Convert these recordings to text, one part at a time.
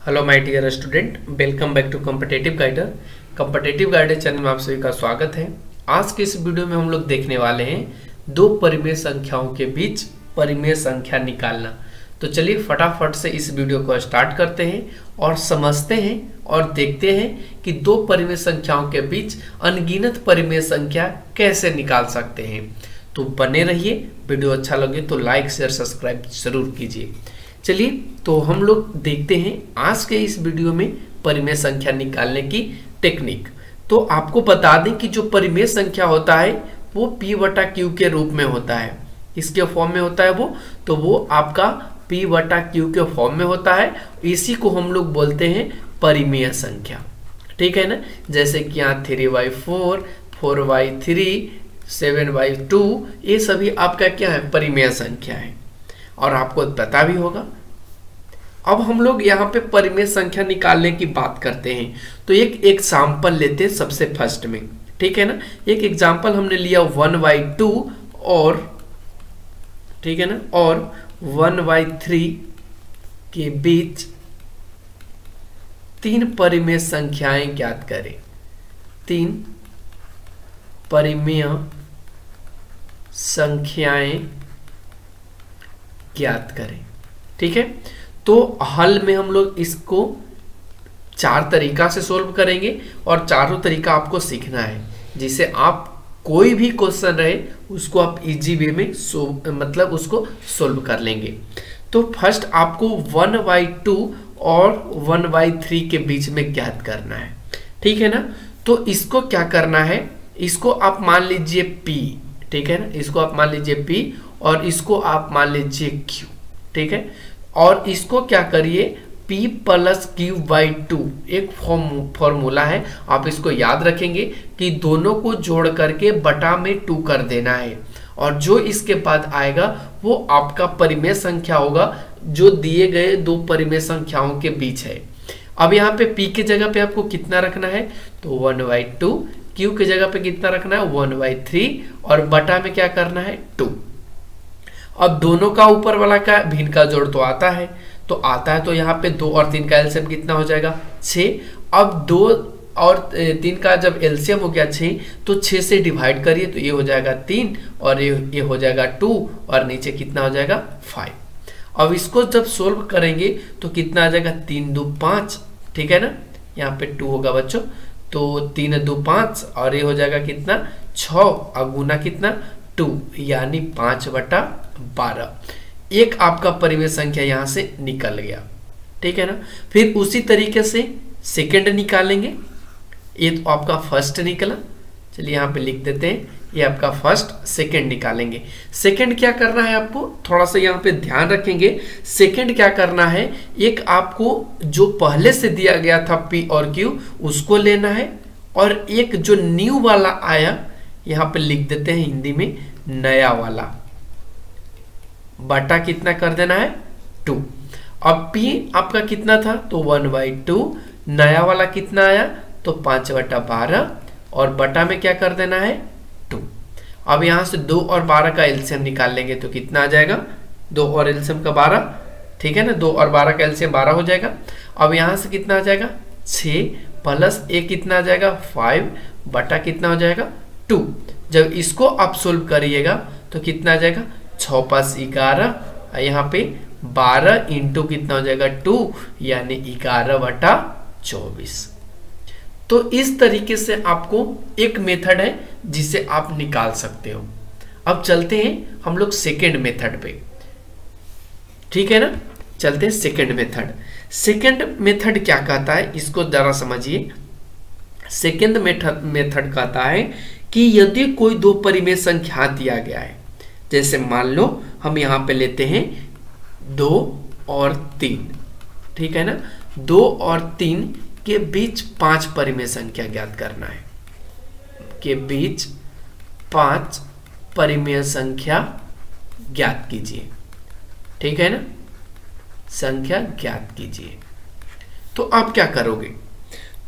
Hello my dear student, welcome back to competitive guider. Competitive guider channel में आप सभी का स्वागत है। आज के इस वीडियो में हम लोग देखने वाले हैं दो परिमेय संख्याओं के बीच परिमेय संख्या निकालना। तो चलिए फटाफट से इस वीडियो को स्टार्ट करते हैं और समझते हैं और देखते हैं कि दो परिमेय संख्याओं के बीच अनगिनत परिमेय संख्या कैसे निकाल सकते हैं। तो बने रहिए, वीडियो अच्छा लगे तो लाइक शेयर सब्सक्राइब जरूर कीजिए। चलिए तो हम लोग देखते हैं आज के इस वीडियो में परिमेय संख्या निकालने की टेक्निक। तो आपको बता दें कि जो परिमेय संख्या होता है वो P/Q के रूप में होता है। इसके फॉर्म में होता है वो आपका P/Q के फॉर्म में होता है। इसी को हम लोग बोलते हैं परिमेय संख्या, ठीक है ना। जैसे कि यहाँ 3/4, 4/3, 7/2 ये सभी आपका क्या है, परिमेय संख्या है और आपको पता भी होगा। अब हम लोग यहाँ पे परिमेय संख्या निकालने की बात करते हैं तो एक एग्जाम्पल लेते हैं सबसे फर्स्ट में, ठीक है ना। एक एग्जाम्पल हमने लिया 1/2 और ठीक है ना, और 1/3 के बीच तीन परिमेय संख्याएं ज्ञात करें। तीन परिमेय संख्याएं ज्ञात करें, ठीक है। तो हल में हम लोग इसको चार तरीका से सोल्व करेंगे और चारों तरीका आपको सीखना है, जिसे आप कोई भी क्वेश्चन रहे उसको आप इजी वे में मतलब उसको सोल्व कर लेंगे। तो फर्स्ट आपको 1/2 और 1/3 के बीच में ज्ञात करना है, ठीक है ना। तो इसको क्या करना है, इसको आप मान लीजिए P, ठीक है ना। इसको आप मान लीजिए P और इसको आप मान लीजिए Q, ठीक है। और इसको क्या करिए, P+Q/2 एक फॉर्मूला है, आप इसको याद रखेंगे कि दोनों को जोड़ करके बटा में 2 कर देना है और जो इसके बाद आएगा वो आपका परिमेय संख्या होगा जो दिए गए दो परिमेय संख्याओं के बीच है। अब यहाँ पे P की जगह पे आपको कितना रखना है, तो 1/2, Q की जगह पे कितना रखना है 1/3 और बटा में क्या करना है 2। अब दोनों का ऊपर वाला का भिन्न का जोड़ तो आता है, तो यहाँ पे 2 और 3 का एलसीएम कितना हो जाएगा 6। अब 2 और 3 का जब एलसीएम हो गया 6 तो 6 से डिवाइड करिए तो ये हो जाएगा 3 और ये हो जाएगा 2 और नीचे कितना हो जाएगा 5। अब इसको जब सोल्व करेंगे तो कितना आ जाएगा 3 2 5, ठीक है ना। यहाँ पे 2 होगा बच्चों, तो 3 2 5 और ये हो जाएगा कितना 6 और गुना कितना 2 यानी 5/12। एक आपका परिमेय संख्या यहाँ से निकल गया, ठीक है ना। फिर उसी तरीके से सेकंड निकालेंगे। ये तो आपका फर्स्ट निकला, चलिए यहाँ पे लिख देते हैं, ये आपका फर्स्ट। सेकंड निकालेंगे। सेकंड क्या करना है आपको, थोड़ा सा यहाँ पे ध्यान रखेंगे। सेकंड क्या करना है, एक आपको जो पहले से दिया गया था P और Q उसको लेना है और एक जो न्यू वाला आया यहाँ पे लिख देते हैं हिंदी में नया वाला, बटा कितना कर देना है 2। अब P आपका कितना था, तो 1/2, नया वाला कितना आया तो 5/12 और बटा में क्या कर देना है 2। अब यहां से 2 और 12 का एलसीएम निकाल लेंगे तो कितना आ जाएगा 2 और एलसीएम का 12, ठीक है ना। 2 और 12 का एलसीएम 12 हो जाएगा। अब यहां से कितना आ जाएगा 6 प्लस 1 कितना आ जाएगा 5 बटा कितना हो जाएगा 2। जब इसको आप सोल्व करिएगा तो कितना आ जाएगा 6 + 11, यहाँ पे 12 इंटू कितना हो जाएगा 2 यानी 11/24। तो इस तरीके से आपको एक मेथड है जिसे आप निकाल सकते हो। अब चलते हैं हम लोग सेकेंड मेथड पे, ठीक है ना। चलते हैं सेकेंड मेथड। सेकेंड मेथड क्या कहता है इसको जरा समझिए। सेकेंड मेथड कहता है कि यदि कोई दो परिमेय संख्या दिया गया है, जैसे मान लो हम यहाँ पे लेते हैं 2 और 3, ठीक है ना। 2 और 3 के बीच 5 परिमेय संख्या ज्ञात करना है, के बीच 5 परिमेय संख्या ज्ञात कीजिए, ठीक है ना। संख्या ज्ञात कीजिए। तो आप क्या करोगे,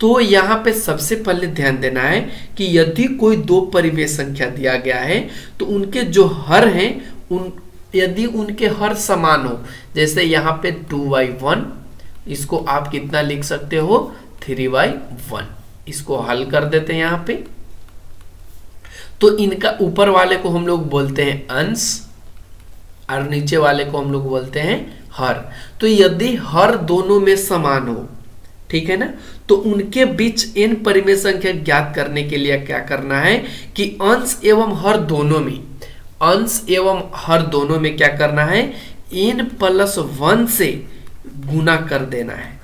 तो यहाँ पे सबसे पहले ध्यान देना है कि यदि कोई दो परिमेय संख्या दिया गया है तो उनके जो हर हैं यदि उनके हर समान हो, जैसे यहाँ पे 2/1 इसको आप कितना लिख सकते हो 3/1। इसको हल कर देते हैं यहाँ पे। तो इनका ऊपर वाले को हम लोग बोलते हैं अंश और नीचे वाले को हम लोग बोलते हैं हर। तो यदि हर दोनों में समान हो, ठीक है ना, तो उनके बीच n परिमेय संख्या ज्ञात करने के लिए क्या करना है कि अंश एवं हर दोनों में, अंश एवं हर दोनों में क्या करना है, n+1 से गुना कर देना है।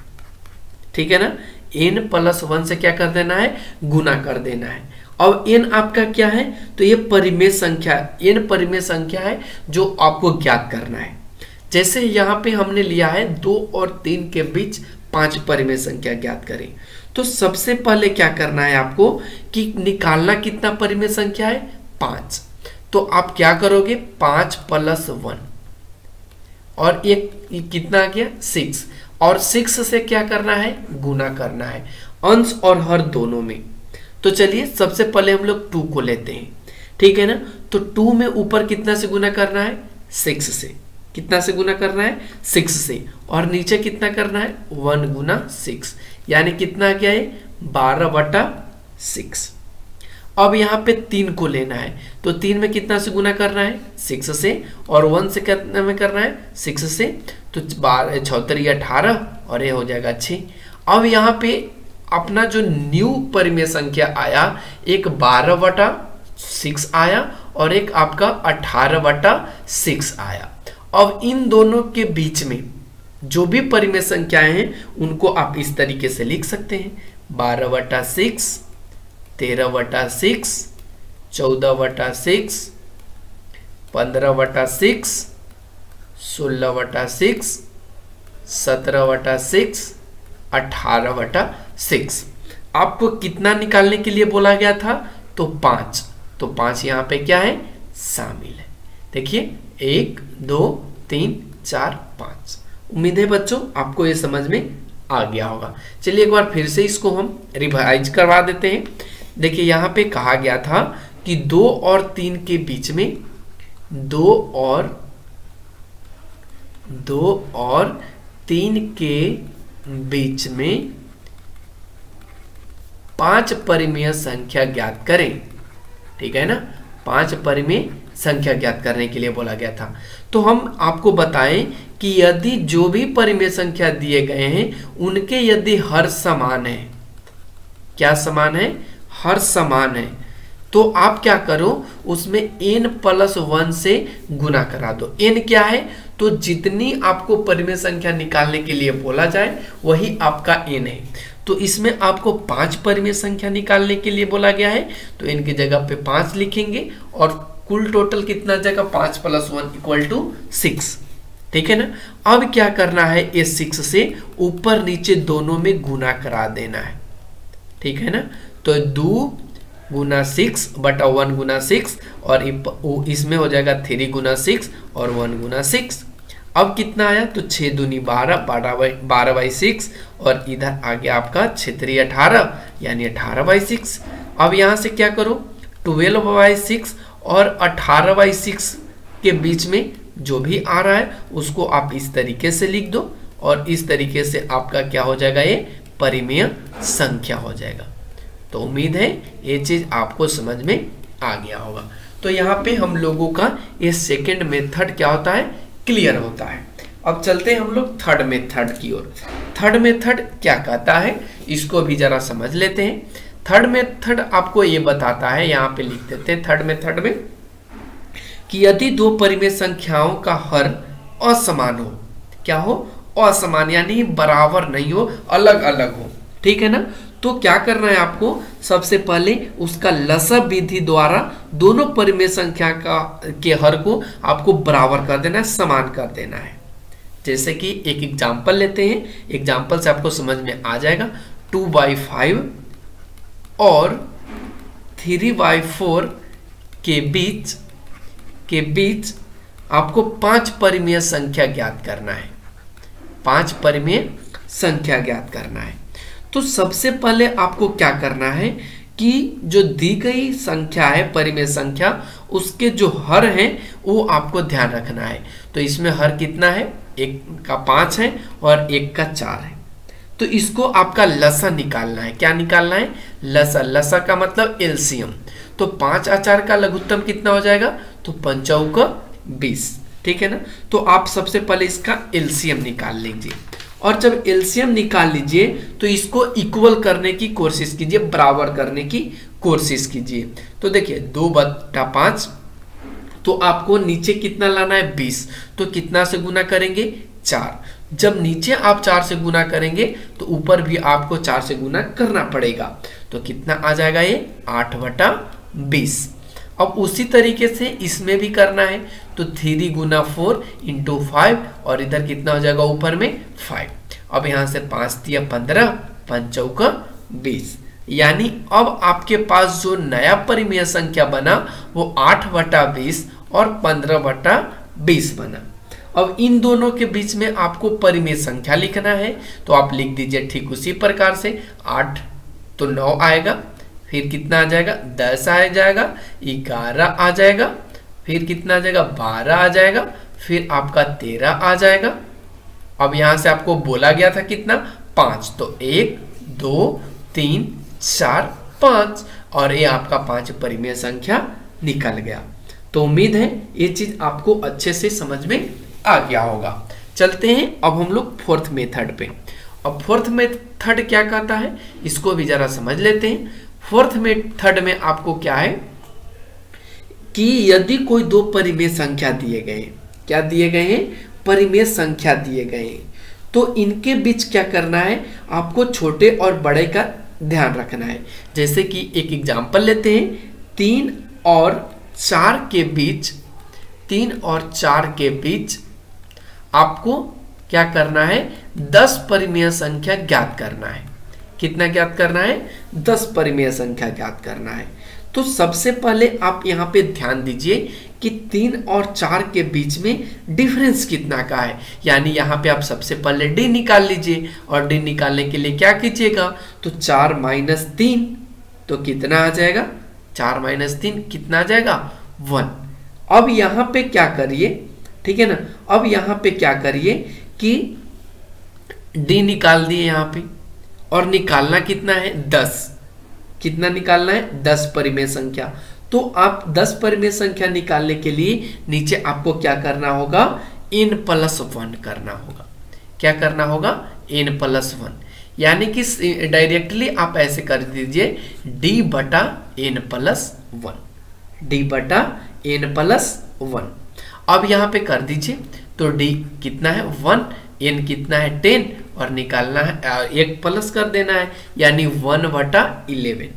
ठीक है ना, n+1 से क्या कर देना है, गुना कर देना है। अब n आपका क्या है, तो ये परिमेय संख्या, n परिमेय संख्या है जो आपको ज्ञात करना है। जैसे यहाँ पे हमने लिया है 2 और 3 के बीच 5 परिमेय संख्या ज्ञात करें। तो सबसे पहले क्या करना है आपको कि निकालना कितना परिमेय संख्या है, 5। तो आप क्या करोगे, 5+1 और एक कितना आ गया 6, और 6 से क्या करना है, गुना करना है अंश और हर दोनों में। तो चलिए सबसे पहले हम लोग 2 को लेते हैं, ठीक है ना। तो 2 में ऊपर कितना से गुना करना है, 6 से। कितना से गुना करना है, 6 से, और नीचे कितना करना है, 1 गुना 6, यानी कितना क्या है, 12/6। अब यहाँ पे 3 को लेना है, तो 3 में कितना से गुना करना है, 6 से, और 1 से कितना में करना है, 6 से। तो 12 6 18 और ये हो जाएगा 6। अब यहाँ पे अपना जो न्यू परिमेय संख्या आया, एक 12/6 आया और एक आपका 18/6 आया। अब इन दोनों के बीच में जो भी परिमेय संख्याएं हैं उनको आप इस तरीके से लिख सकते हैं, 12/6, 13/6, 14/6, 15/6, 16/6, 17/6, 18/6। आपको कितना निकालने के लिए बोला गया था, तो 5। तो 5 यहाँ पे क्या है, शामिल है। देखिए 1 2 3 4 5। उम्मीद है बच्चों आपको ये समझ में आ गया होगा। चलिए एक बार फिर से इसको हम रिवाइज करवा देते हैं। देखिए यहाँ पे कहा गया था कि 2 और 3 के बीच में 2 और 3 के बीच में 5 परिमेय संख्या ज्ञात करें। ठीक है ना, 5 परिमेय संख्या ज्ञात करने के लिए बोला गया था। तो हम आपको बताएं कि यदि जो भी परिमेय संख्या दिए गए हैं उनके यदि हर समान है, क्या समान है, हर समान है, तो आप क्या करो, उसमें n+1 से गुना करा दो। n क्या है, तो जितनी आपको परिमेय संख्या निकालने के लिए बोला जाए वही आपका n है। तो इसमें आपको 5 परिमेय संख्या निकालने के लिए बोला गया है, तो n की जगह पे 5 लिखेंगे और कुल टोटल कितना जाएगा, 5+1 = 6। ठीक है ना। अब क्या करना है, ये 6 से ऊपर नीचे दोनों में गुना करा देना है। ठीक है ना, तो 2 गुना 6 बटा 1 गुना 6, और इसमें हो जाएगा 3 गुना 6 और 1 गुना 6। अब कितना आया, तो 6 दूनी 12, 12/6, और इधर आ गया आपका 6 3 18, यानी 18/6। अब यहाँ से क्या करो, 12/6 और 18/6 के बीच में जो भी आ रहा है उसको आप इस तरीके से लिख दो, और इस तरीके से आपका क्या हो जाएगा, ये परिमेय संख्या हो जाएगा। तो उम्मीद है ये चीज आपको समझ में आ गया होगा। तो यहाँ पे हम लोगों का ये सेकंड मेथड क्या होता है, क्लियर होता है। अब चलते हैं हम लोग थर्ड मेथड की ओर। थर्ड मेथड क्या कहता है, इसको भी जरा समझ लेते हैं। थर्ड मेथड आपको ये बताता है, यहाँ पे लिख देते हैं थर्ड मेथड में, कि यदि 2 परिमेय संख्याओं का हर असमान हो, क्या हो, असमान, यानी बराबर नहीं हो, अलग अलग हो। ठीक है ना, तो क्या करना है आपको, सबसे पहले उसका लसाअ विधि द्वारा दोनों परिमेय संख्या के हर को आपको बराबर कर देना है, समान कर देना है। जैसे कि एक एग्जाम्पल लेते हैं, एग्जाम्पल से आपको समझ में आ जाएगा। 2/5 और 3/4 के बीच आपको 5 परिमेय संख्या ज्ञात करना है, 5 परिमेय संख्या ज्ञात करना है। तो सबसे पहले आपको क्या करना है कि जो दी गई संख्या है, परिमेय संख्या, उसके जो हर हैं वो आपको ध्यान रखना है। तो इसमें हर कितना है, एक का 5 है और एक का 4 है। तो इसको आपका लसा निकालना है। क्या निकालना है? लसा। लसा का मतलब एलसीएम। तो 5 और 4 का लघुत्तम कितना हो जाएगा? तो 5 चौक 20, ठीक है ना। तो आप सबसे पहले इसका एलसीएम निकाल लीजिए, और जब एलसीएम निकाल लीजिए तो इसको इक्वल करने की कोशिश कीजिए, बराबर करने की कोशिश कीजिए। तो देखिए 2/5, तो आपको नीचे कितना लाना है? 20। तो कितना से गुना करेंगे? 4। जब नीचे आप 4 से गुना करेंगे तो ऊपर भी आपको 4 से गुना करना पड़ेगा। तो कितना आ जाएगा? ये 8/20। अब उसी तरीके से इसमें भी करना है। तो 3 गुना 4 इंटू 5, और इधर कितना हो जाएगा? ऊपर में 5। अब यहाँ से 5 दिया 15, 5 चौका 20। यानी अब आपके पास जो नया परिमेय संख्या बना वो 8/20 और 15/20 बना। अब इन दोनों के बीच में आपको परिमेय संख्या लिखना है। तो आप लिख दीजिए ठीक उसी प्रकार से। 8 तो 9 आएगा, फिर कितना आ जाएगा? 10 आ जाएगा, 11 आ जाएगा, फिर कितना आ जाएगा? 12 आ जाएगा, फिर आपका 13 आ जाएगा। अब यहां से आपको बोला गया था कितना? 5। तो 1 2 3 4 5, और ये आपका 5 परिमेय संख्या निकल गया। तो उम्मीद है ये चीज आपको अच्छे से समझ में आ गया होगा। चलते हैं अब हम लोग फोर्थ मेथड पे। अब फोर्थ मेथड क्या कहता है इसको भी जरा समझ लेते हैं। फोर्थ मेथड में आपको क्या है कि यदि कोई दो परिमेय संख्या दिए गए, क्या दिए गए हैं? परिमेय संख्या दिए गए हैं, तो इनके बीच क्या करना है? आपको छोटे और बड़े का ध्यान रखना है। जैसे कि एक एग्जांपल लेते हैं, 3 और 4 के बीच, 3 और 4 के बीच आपको क्या करना है? 10 परिमेय संख्या ज्ञात करना है। कितना ज्ञात करना है? 10 परिमेय संख्या ज्ञात करना है। तो सबसे पहले आप यहाँ पे ध्यान दीजिए कि 3 और 4 के बीच में डिफरेंस कितना का है। यानी यहाँ पे आप सबसे पहले डी निकाल लीजिए, और डी निकालने के लिए क्या कीजिएगा? तो 4 - 3, तो कितना आ जाएगा? 4 - 3 कितना आ जाएगा? 1। अब यहाँ पे क्या करिए, ठीक है ना। अब यहाँ पे क्या करिए कि डी निकाल दिए यहाँ पे, और निकालना कितना है? 10। कितना निकालना है? 10 परिमेय संख्या। तो आप 10 परिमेय संख्या निकालने के लिए नीचे आपको क्या करना होगा? n+1 करना होगा। क्या करना होगा? n+1। यानी कि डायरेक्टली आप ऐसे कर दीजिए d/n+1, d/n+1। अब यहाँ पे कर दीजिए, तो d कितना है? 1, n कितना है? 10, और निकालना है 1 प्लस कर देना है, यानी 1/11।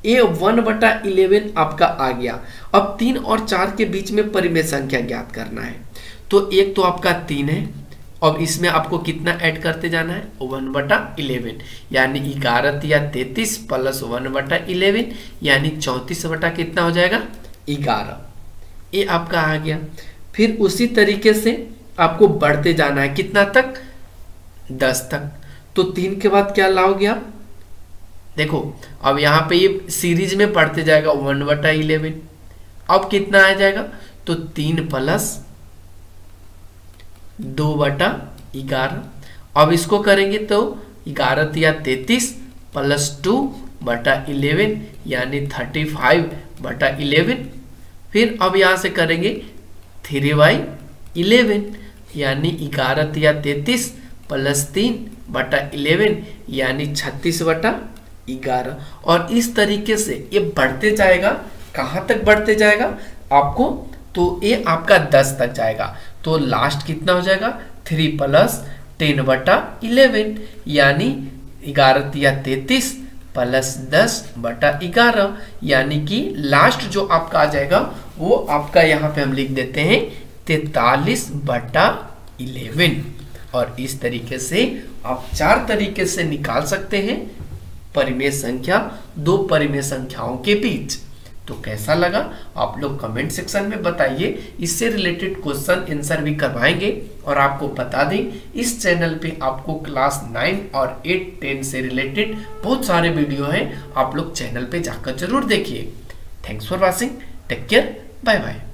ये 1/11 आपका आ गया। अब 3 और 4 के बीच में परिमेय संख्या ज्ञात करना है। तो एक तो आपका 3 है, अब इसमें आपको कितना ऐड करते जाना है? 1/11, यानी 11 या 33 प्लस 1/11, यानी 34 कितना हो जाएगा? 11। ये आपका आ गया। फिर उसी तरीके से आपको बढ़ते जाना है, कितना तक? 10 तक। तो 3 के बाद क्या लाओगे आप? देखो अब यहाँ पे ये सीरीज में पढ़ते जाएगा 1/11। अब कितना आ जाएगा? तो 3 + 2/11। अब इसको करेंगे तो 11 या 33 प्लस 2/11, यानी 35/11। फिर अब यहाँ से करेंगे 3/11, यानी 11 या 33 प्लस 3/11, यानी 36/11। और इस तरीके से ये बढ़ते जाएगा। कहाँ तक बढ़ते जाएगा आपको? तो ये आपका 10 तक जाएगा। तो लास्ट कितना हो जाएगा? 3 + 10/11, यानी 11 या 33 प्लस 10/11, यानी कि लास्ट जो आपका आ जाएगा वो आपका यहाँ पे हम लिख देते हैं 43/11। और इस तरीके से आप 4 तरीके से निकाल सकते हैं परिमेय संख्या दो परिमेय संख्याओं के बीच। तो कैसा लगा आप लोग कमेंट सेक्शन में बताइए। इससे रिलेटेड क्वेश्चन आंसर भी करवाएंगे। और आपको बता दें इस चैनल पे आपको क्लास 9 और 8 10 से रिलेटेड बहुत सारे वीडियो हैं, आप लोग चैनल पे जाकर जरूर देखिए। Thanks for watching, take care, bye bye.